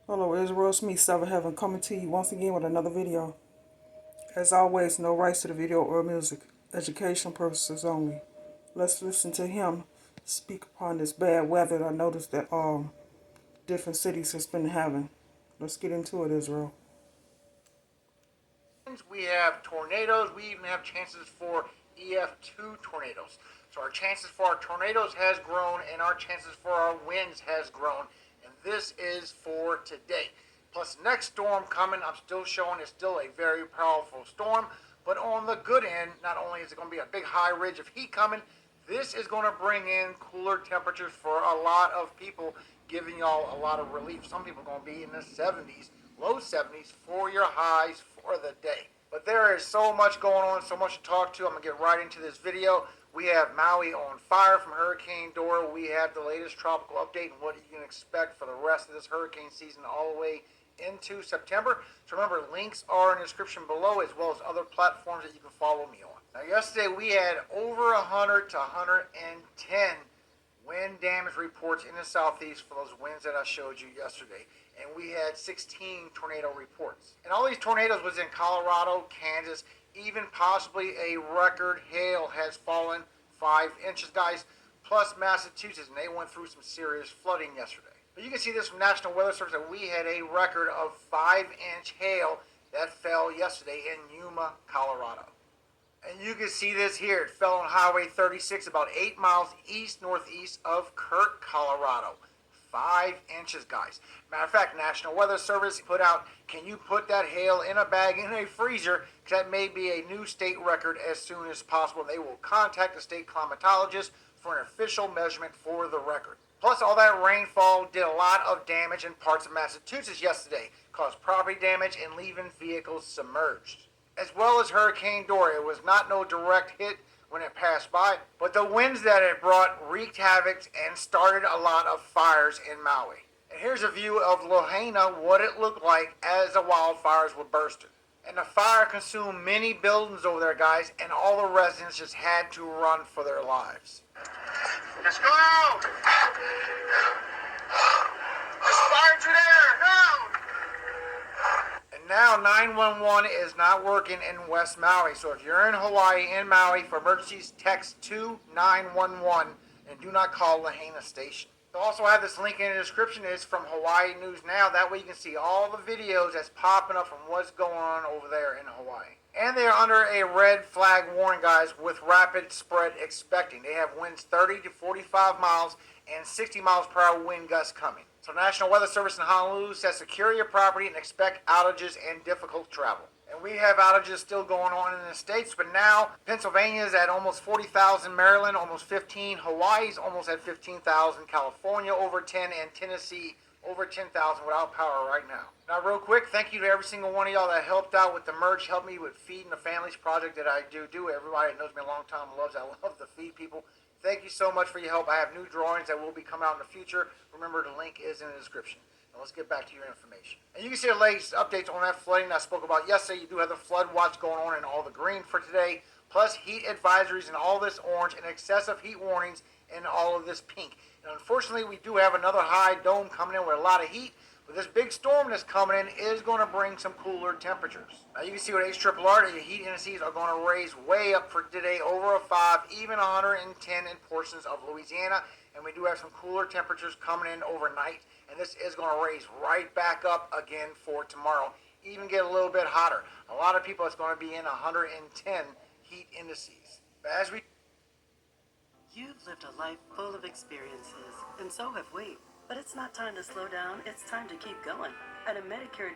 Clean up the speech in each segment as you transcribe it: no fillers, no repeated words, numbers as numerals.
Hello, Israel Smith, Seven Heaven, coming to you once again with another video. As always, no rights to the video or music, educational purposes only. Let's listen to him speak upon this bad weather that I noticed that different cities has been having. Let's get into it, Israel. We have tornadoes. We even have chances for EF2 tornadoes. So our chances for our tornadoes has grown and our chances for our winds has grown. And this is for today. Plus next storm coming, I'm still showing it's still a very powerful storm. But on the good end, not only is it going to be a big high ridge of heat coming, this is going to bring in cooler temperatures for a lot of people, giving y'all a lot of relief. Some people are going to be in the 70s, low 70s for your highs for the day. But there is so much going on, so much to talk to. I'm going to get right into this video. We have Maui on fire from Hurricane Dora. We have the latest tropical update and what you can expect for the rest of this hurricane season all the way into September. So remember, links are in the description below, as well as other platforms that you can follow me on. Now, yesterday we had over 100 to 110 wind damage reports in the southeast for those winds that I showed you yesterday. And we had 16 tornado reports. And all these tornadoes was in Colorado, Kansas, even possibly a record hail has fallen 5 inches, guys, plus Massachusetts, and they went through some serious flooding yesterday. But you can see this from National Weather Service that we had a record of 5-inch hail that fell yesterday in Yuma, Colorado. And you can see this here. It fell on Highway 36 about 8 miles east-northeast of Kirk, Colorado. 5 inches, guys. Matter of fact, National Weather Service put out, can you put that hail in a bag in a freezer? Because that may be a new state record as soon as possible. They will contact the state climatologist for an official measurement for the record. Plus, all that rainfall did a lot of damage in parts of Massachusetts yesterday, caused property damage and leaving vehicles submerged. As well as Hurricane Dora, it was not no direct hit when it passed by, but the winds that it brought wreaked havoc and started a lot of fires in Maui. And here's a view of Lahaina, what it looked like as the wildfires were bursting. And the fire consumed many buildings over there, guys, and all the residents just had to run for their lives. Let's go! There's fire to there! No! And now 911 is not working in West Maui. So if you're in Hawaii, in Maui, for emergencies, text 2911 and do not call Lahaina Station. I also have this link in the description. It's from Hawaii News Now. That way you can see all the videos that's popping up from what's going on over there in Hawaii. And they are under a red flag warning, guys, with rapid spread expecting. They have winds 30 to 45 miles and 60 miles per hour wind gusts coming. So National Weather Service in Honolulu says secure your property and expect outages and difficult travel. And we have outages still going on in the States, but now Pennsylvania is at almost 40,000, Maryland almost 15, Hawaii's almost at 15,000, California over 10, and Tennessee over 10,000 without power right now. Now, real quick, thank you to every single one of y'all that helped out with the merch, helped me with Feeding the Families project that I do. Everybody that knows me a long time loves. I love to feed people. Thank you so much for your help. I have new drawings that will be coming out in the future. Remember, the link is in the description. Now let's get back to your information. And you can see the latest updates on that flooding that I spoke about yesterday. You do have the flood watch going on in all the green for today, plus heat advisories in all this orange and excessive heat warnings in all of this pink. And unfortunately, we do have another high dome coming in with a lot of heat. But this big storm that's coming in is going to bring some cooler temperatures. Now you can see with HRRR, the heat indices are going to raise way up for today, over a 5, even 110 in portions of Louisiana. And we do have some cooler temperatures coming in overnight. And this is going to raise right back up again for tomorrow. Even get a little bit hotter. A lot of people, it's going to be in 110 heat indices. But as we... You've lived a life full of experiences, and so have we. But it's not time to slow down, it's time to keep going. At a Medicare...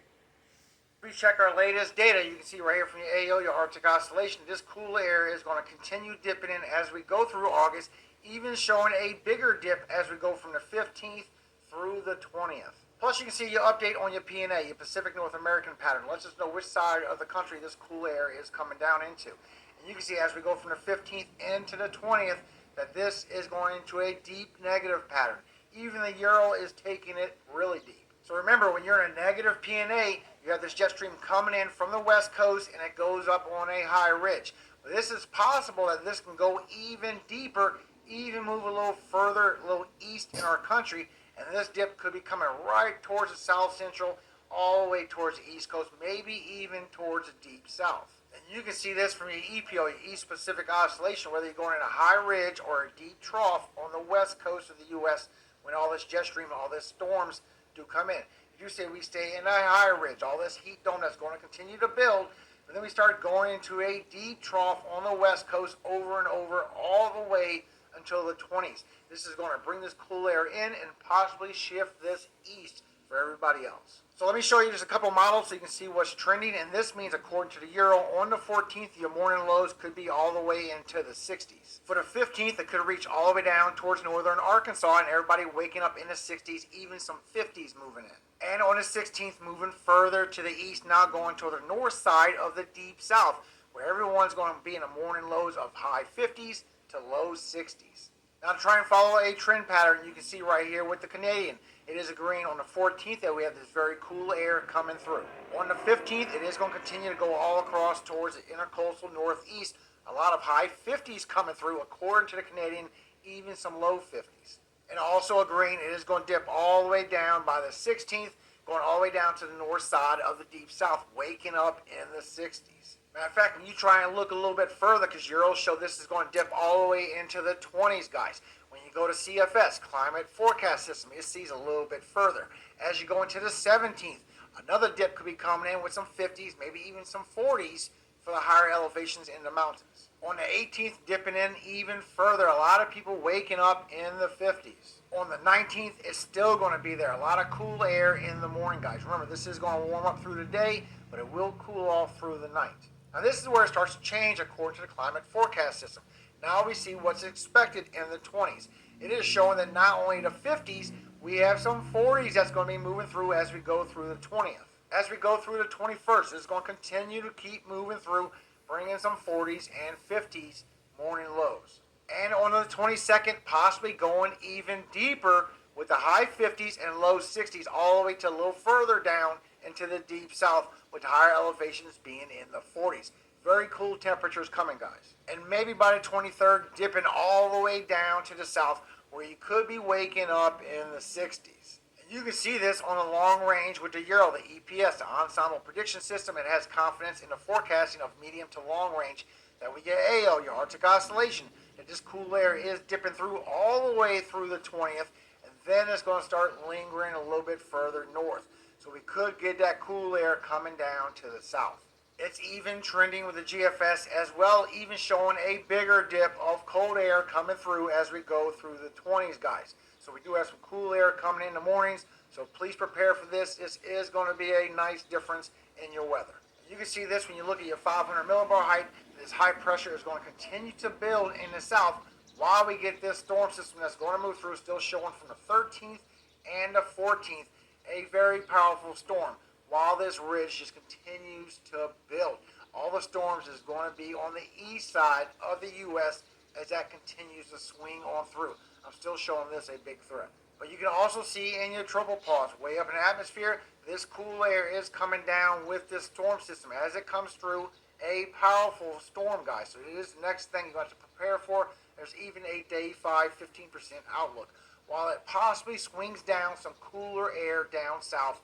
We check our latest data. You can see right here from the AO, your Arctic Oscillation. This cool air is going to continue dipping in as we go through August, even showing a bigger dip as we go from the 15th through the 20th. Plus, you can see your update on your PNA, your Pacific North American pattern. Lets us know which side of the country this cool air is coming down into. And you can see as we go from the 15th into the 20th that this is going into a deep negative pattern. Even the Euro is taking it really deep. So remember, when you're in a negative PNA, you have this jet stream coming in from the west coast and it goes up on a high ridge. But this is possible that this can go even deeper, even move a little further, a little east in our country, And this dip could be coming right towards the south central, all the way towards the east coast, maybe even towards the deep south. And you can see this from your EPO, your East Pacific Oscillation, whether you're going in a high ridge or a deep trough on the west coast of the U.S. when all this jet stream, all these storms do come in. If you say we stay in a high ridge, all this heat dome that's going to continue to build, but then we start going into a deep trough on the west coast over and over all the way until the 20s. This is going to bring this cool air in and possibly shift this east for everybody else. So let me show you just a couple models so you can see what's trending, and this means according to the Euro, on the 14th, your morning lows could be all the way into the 60s. For the 15th, it could reach all the way down towards northern Arkansas, and everybody waking up in the 60s, even some 50s moving in. And on the 16th, moving further to the east, now going to the north side of the deep south, where everyone's going to be in the morning lows of high 50s to low 60s. Now to try and follow a trend pattern, you can see right here with the Canadian, it is agreeing on the 14th that we have this very cool air coming through. On the 15th, it is going to continue to go all across towards the intercoastal northeast. A lot of high 50s coming through according to the Canadian, even some low 50s. And also agreeing it is going to dip all the way down by the 16th, going all the way down to the north side of the deep south, waking up in the 60s. Matter of fact, when you try and look a little bit further, because Euros show this is going to dip all the way into the 20s, guys. When you go to CFS, Climate Forecast System, it sees a little bit further. As you go into the 17th, another dip could be coming in with some 50s, maybe even some 40s for the higher elevations in the mountains. On the 18th, dipping in even further. A lot of people waking up in the 50s. On the 19th, it's still going to be there. A lot of cool air in the morning, guys. Remember, this is going to warm up through the day, but it will cool off through the night. Now, this is where it starts to change according to the Climate Forecast System. Now we see what's expected in the 20s. It is showing that not only the 50s, we have some 40s that's going to be moving through as we go through the 20th. As we go through the 21st, it's going to continue to keep moving through, bringing some 40s and 50s morning lows. And on the 22nd, possibly going even deeper with the high 50s and low 60s all the way to a little further down into the deep south, with the higher elevations being in the 40s. Very cool temperatures coming, guys. And maybe by the 23rd, dipping all the way down to the south, where you could be waking up in the 60s. And you can see this on the long range with the Euro, the EPS, the Ensemble Prediction System. It has confidence in the forecasting of medium to long range that we get AO, your Arctic Oscillation, that this cool air is dipping through all the way through the 20th, and then it's going to start lingering a little bit further north. So we could get that cool air coming down to the south. It's even trending with the GFS as well, even showing a bigger dip of cold air coming through as we go through the 20s, guys. So we do have some cool air coming in the mornings, so please prepare for this. This is going to be a nice difference in your weather. You can see this when you look at your 500 millibar height. This high pressure is going to continue to build in the south while we get this storm system that's going to move through, still showing from the 13th and the 14th, a very powerful storm, while this ridge just continues to build. All the storms is going to be on the east side of the U.S. as that continues to swing on through. I'm still showing this a big threat. But you can also see in your tropopause, way up in the atmosphere, this cool air is coming down with this storm system. As it comes through, a powerful storm, guys. So it is the next thing you're going to have to prepare for. There's even a day 5, 15% outlook. While it possibly swings down some cooler air down south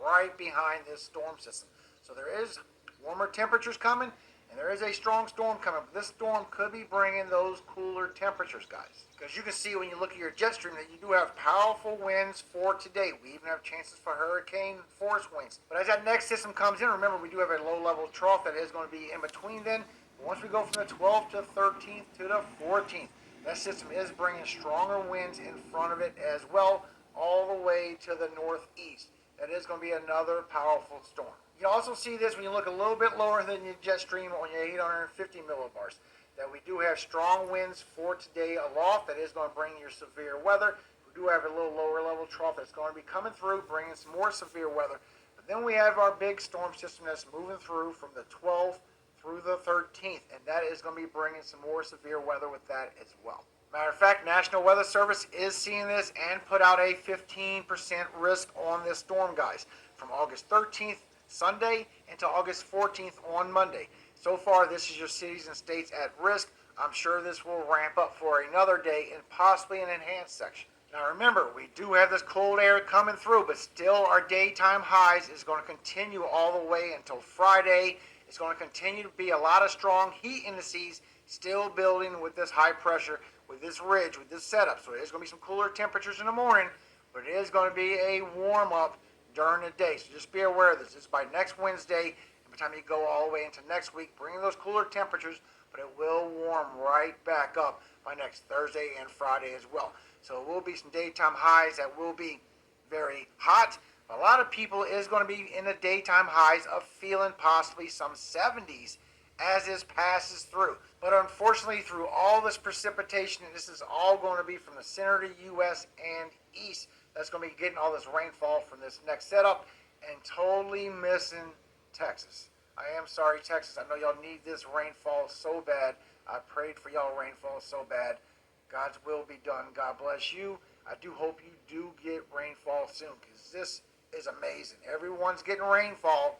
right behind this storm system. So there is warmer temperatures coming, and there is a strong storm coming. But this storm could be bringing those cooler temperatures, guys. Because you can see when you look at your jet stream that you do have powerful winds for today. We even have chances for hurricane force winds. But as that next system comes in, remember we do have a low-level trough that is going to be in between then. Once we go from the 12th to 13th to the 14th, that system is bringing stronger winds in front of it as well, all the way to the northeast. That is going to be another powerful storm. You can also see this when you look a little bit lower than your jet stream on your 850 millibars, that we do have strong winds for today aloft. That is going to bring your severe weather. We do have a little lower level trough that's going to be coming through, bringing some more severe weather. But then we have our big storm system that's moving through from the 12th through the 13th, and that is going to be bringing some more severe weather with that as well. Matter of fact, National Weather Service is seeing this and put out a 15% risk on this storm, guys, from August 13th, Sunday, into August 14th on Monday. So far, this is your cities and states at risk. I'm sure this will ramp up for another day and possibly an enhanced section. Now remember, we do have this cold air coming through, but still our daytime highs is going to continue all the way until Friday. It's going to continue to be a lot of strong heat indices still building with this high pressure, with this ridge, with this setup. So it is going to be some cooler temperatures in the morning, but it is going to be a warm up during the day. So just be aware of this. This is by next Wednesday, and by the time you go all the way into next week, bringing those cooler temperatures, but it will warm right back up by next Thursday and Friday as well. So it will be some daytime highs that will be very hot. A lot of people is going to be in the daytime highs of feeling possibly some 70s as this passes through. But unfortunately, through all this precipitation, and this is all going to be from the center of the U.S. and east, that's going to be getting all this rainfall from this next setup and totally missing Texas. I am sorry, Texas. I know y'all need this rainfall so bad. I prayed for y'all rainfall so bad. God's will be done. God bless you. I do hope you do get rainfall soon, because this is amazing. Everyone's getting rainfall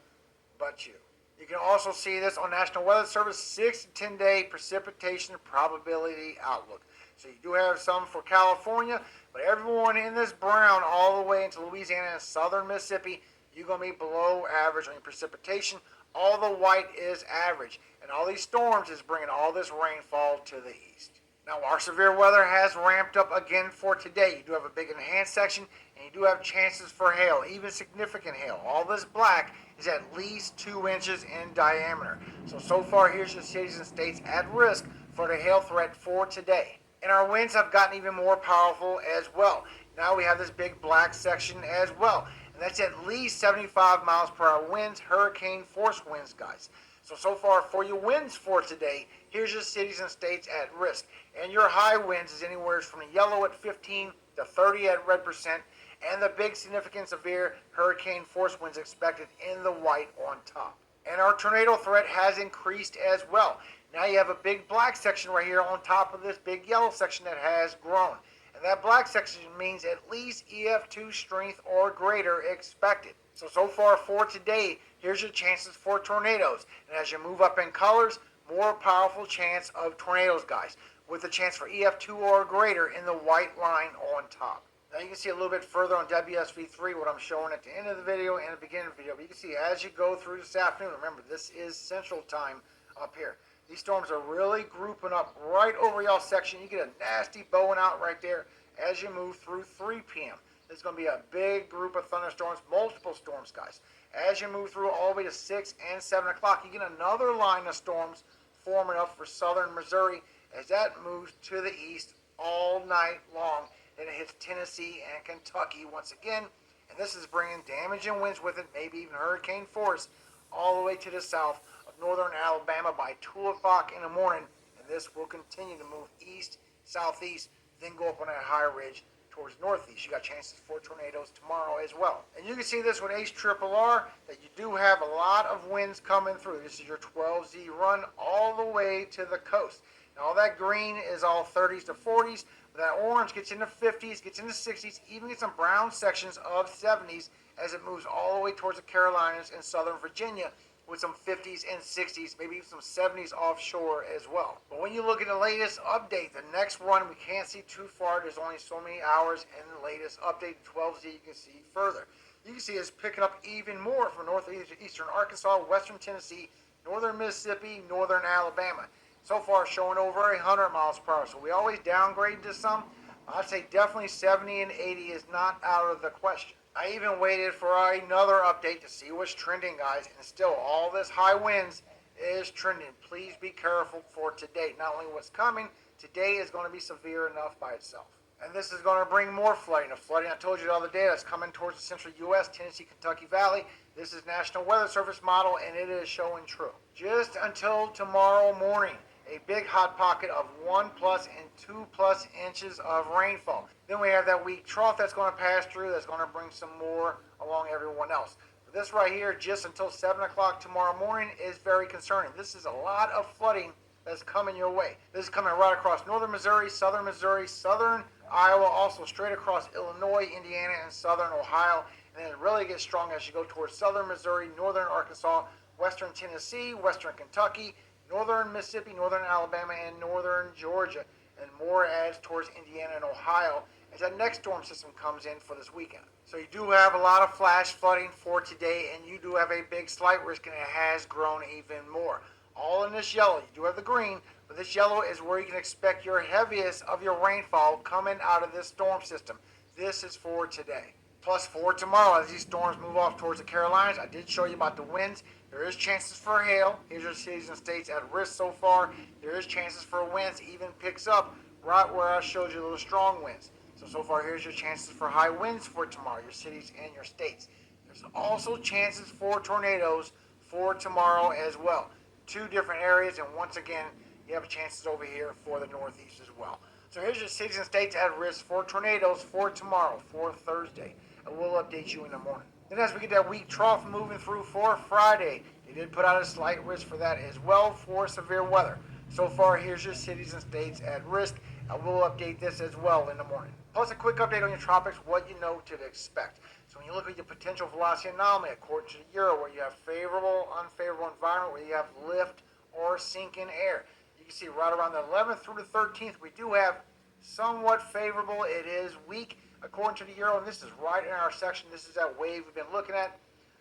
but you. You can also see this on National Weather Service 6 to 10 day precipitation probability outlook. So you do have some for California, but everyone in this brown all the way into Louisiana and southern Mississippi, you're going to be below average on your precipitation. All the white is average, and all these storms is bringing all this rainfall to the east. Now, our severe weather has ramped up again for today. You do have a big enhanced section, and you do have chances for hail, even significant hail. All this black is at least 2 inches in diameter. So far, here's your cities and states at risk for the hail threat for today. And our winds have gotten even more powerful as well. Now we have this big black section as well, and that's at least 75 miles per hour winds, hurricane force winds, guys. So far for your winds for today, here's your cities and states at risk. And your high winds is anywhere from the yellow at 15 to 30 at red percent, and the big significant severe hurricane force winds expected in the white on top. And our tornado threat has increased as well. Now you have a big black section right here on top of this big yellow section that has grown. And that black section means at least EF2 strength or greater expected. So far for today, here's your chances for tornadoes. And as you move up in colors, more powerful chance of tornadoes, guys, with a chance for EF2 or greater in the white line on top. Now you can see a little bit further on WSV3 what I'm showing at the end of the video and the beginning of the video. But you can see as you go through this afternoon, remember this is Central Time up here. These storms are really grouping up right over y'all section. You get a nasty bowing out right there as you move through 3 p.m. There's going to be a big group of thunderstorms, multiple storms, guys. As you move through all the way to 6 and 7 o'clock, you get another line of storms forming up for southern Missouri as that moves to the east all night long. Then it hits Tennessee and Kentucky once again. And this is bringing damaging winds with it, maybe even hurricane force, all the way to the south of northern Alabama by 2 o'clock in the morning. And this will continue to move east, southeast, then go up on that high ridge towards northeast. You got chances for tornadoes tomorrow as well. And you can see this with HRRR that you do have a lot of winds coming through. This is your 12Z run all the way to the coast. Now all that green is all 30s to 40s. But that orange gets into 50s, gets into 60s, even gets some brown sections of 70s as it moves all the way towards the Carolinas and southern Virginia with some 50s and 60s, maybe even some 70s offshore as well. But when you look at the latest update, the next one, we can't see too far. There's only so many hours in the latest update. 12Z, you can see further. You can see it's picking up even more from northeastern Arkansas, western Tennessee, northern Mississippi, northern Alabama. So far showing over 100 miles per hour. So we always downgrade to some. I'd say definitely 70 and 80 is not out of the question. I even waited for another update to see what's trending, guys, and still all this high winds is trending. Please be careful for today. Not only what's coming, today is going to be severe enough by itself. And this is going to bring more flooding. The flooding I told you the other day that's coming towards the central U.S., Tennessee, Kentucky Valley. This is National Weather Service model, and it is showing true. Just until tomorrow morning, a big hot pocket of 1+ and 2+ inches of rainfall. Then we have that weak trough that's going to pass through that's going to bring some more along everyone else. But this right here, just until 7 o'clock tomorrow morning, is very concerning. This is a lot of flooding that's coming your way. This is coming right across northern Missouri, southern Iowa, also straight across Illinois, Indiana, and southern Ohio. And then it really gets strong as you go towards southern Missouri, northern Arkansas, western Tennessee, western Kentucky, northern Mississippi, northern Alabama, and northern Georgia. And more adds towards Indiana and Ohio as that next storm system comes in for this weekend. So you do have a lot of flash flooding for today, and you do have a big slight risk, and it has grown even more. All in this yellow. You do have the green, but this yellow is where you can expect your heaviest of your rainfall coming out of this storm system. This is for today. Plus for tomorrow, as these storms move off towards the Carolinas, I did show you about the winds. There is chances for hail. Here's your cities and states at risk so far. There is chances for winds, even picks up right where I showed you those strong winds. So far, here's your chances for high winds for tomorrow, your cities and your states. There's also chances for tornadoes for tomorrow as well. 2 different areas, and once again, you have chances over here for the Northeast as well. So here's your cities and states at risk for tornadoes for tomorrow, for Thursday. I will update you in the morning. Then as we get that weak trough moving through for Friday, they did put out a slight risk for that as well for severe weather. So far, here's your cities and states at risk. I will update this as well in the morning. Plus a quick update on your tropics, what you know to expect. So when you look at your potential velocity anomaly, according to the Euro, where you have favorable, unfavorable environment, where you have lift or sinking air, you can see right around the 11th through the 13th, we do have somewhat favorable. It is weak according to the Euro, and this is right in our section. This is that wave we've been looking at.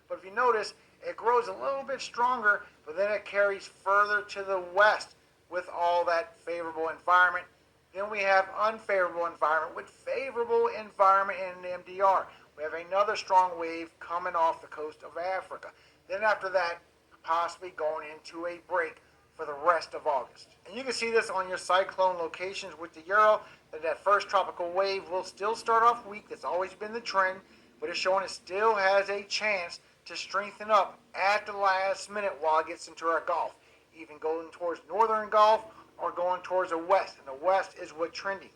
But if you notice, it grows a little bit stronger, but then it carries further to the west with all that favorable environment. Then we have unfavorable environment with favorable environment in the MDR. We have another strong wave coming off the coast of Africa. Then after that, possibly going into a break for the rest of August. And you can see this on your cyclone locations with the Euro, that first tropical wave will still start off weak. That's always been the trend, but it's showing it still has a chance to strengthen up at the last minute while it gets into our Gulf, even going towards northern Gulf or going towards the west, and the west is what's trending.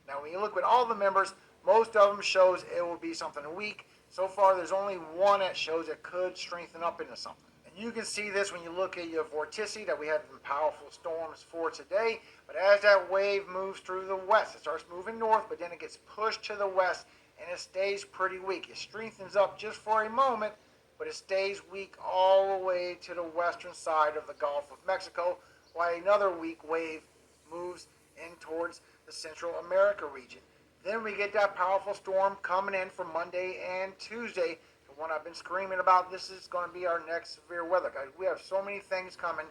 Now when you look at all the members, most of them shows it will be something weak. So far there's only one that shows it could strengthen up into something. And you can see this when you look at your vorticity, that we had some powerful storms for today, but as that wave moves through the west, it starts moving north, but then it gets pushed to the west and it stays pretty weak. It strengthens up just for a moment, but it stays weak all the way to the western side of the Gulf of Mexico, while another weak wave moves in towards the Central America region. Then we get that powerful storm coming in for Monday and Tuesday. The one I've been screaming about, this is going to be our next severe weather, guys. We have so many things coming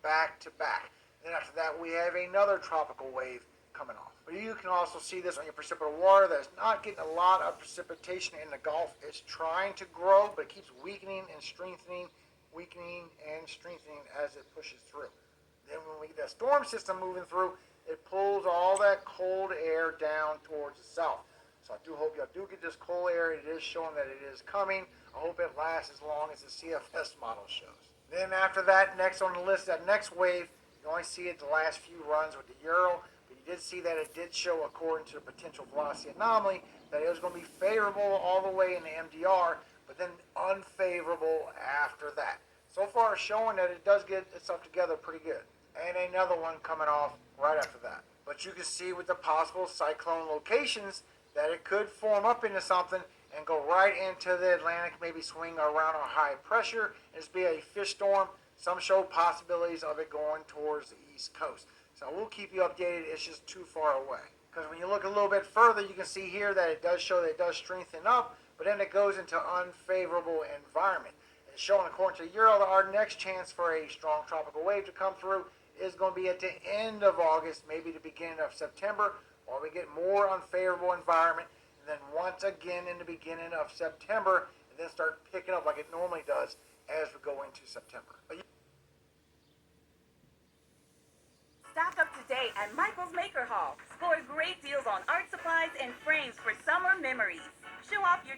back to back. Then after that, we have another tropical wave coming off. But you can also see this on your precipitable water that's not getting a lot of precipitation in the Gulf. It's trying to grow, but it keeps weakening and strengthening as it pushes through. Then when we get that storm system moving through, it pulls all that cold air down towards the south. So I do hope y'all do get this cold air. It is showing that it is coming. I hope it lasts as long as the CFS model shows. Then after that, next on the list, that next wave, you only see it the last few runs with the Euro, but you did see that it did show, according to the potential velocity anomaly, that it was going to be favorable all the way in the MDR, but then unfavorable after that. So far, it's showing that it does get itself together pretty good. And another one coming off right after that. But you can see with the possible cyclone locations that it could form up into something and go right into the Atlantic, maybe swing around on high pressure. It's be a fish storm. Some show possibilities of it going towards the East Coast. So we'll keep you updated. It's just too far away. Because when you look a little bit further, you can see here that it does show that it does strengthen up, but then it goes into unfavorable environment. It's showing, according to Euro, that our next chance for a strong tropical wave to come through is going to be at the end of August, maybe the beginning of September, while we get more unfavorable environment, and then once again in the beginning of September, and then start picking up like it normally does as we go into September. Stock up today at Michael's Maker Hall. Score great deals on art supplies and frames for summer memories. Show off your...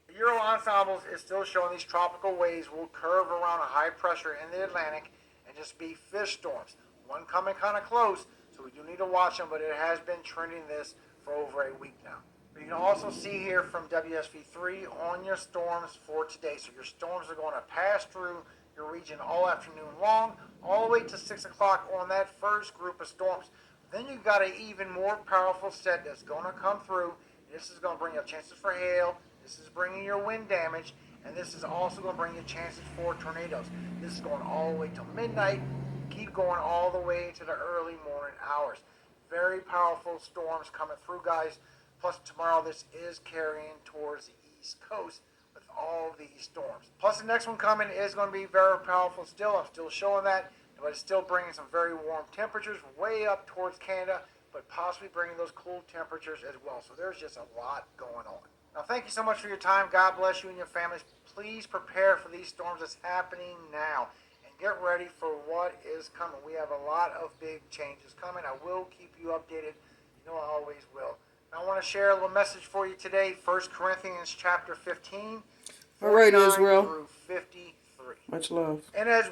The Euro Ensembles is still showing these tropical waves will curve around a high pressure in the Atlantic and just be fish storms. One coming kind of close, so we do need to watch them, but it has been trending this for over a week now. But you can also see here from WSV3 on your storms for today. So your storms are going to pass through your region all afternoon long, all the way to 6 o'clock on that first group of storms. Then you've got an even more powerful set that's going to come through. This is going to bring up chances for hail. This is bringing your wind damage. And this is also going to bring you chances for tornadoes. This is going all the way till midnight. Keep going all the way to the early morning hours. very powerful storms coming through, guys. Plus, tomorrow this is carrying towards the East Coast with all these storms. Plus, the next one coming is going to be very powerful still. I'm still showing that, but it's still bringing some very warm temperatures way up towards Canada, but possibly bringing those cool temperatures as well. So there's just a lot going on. Now, thank you so much for your time. God bless you and your families. Please prepare for these storms that's happening now. Get ready for what is coming. We have a lot of big changes coming. I will keep you updated. You know I always will. Now I want to share a little message for you today. 1 Corinthians chapter 15. All right, 49 Israel. through 53. Much love. And as we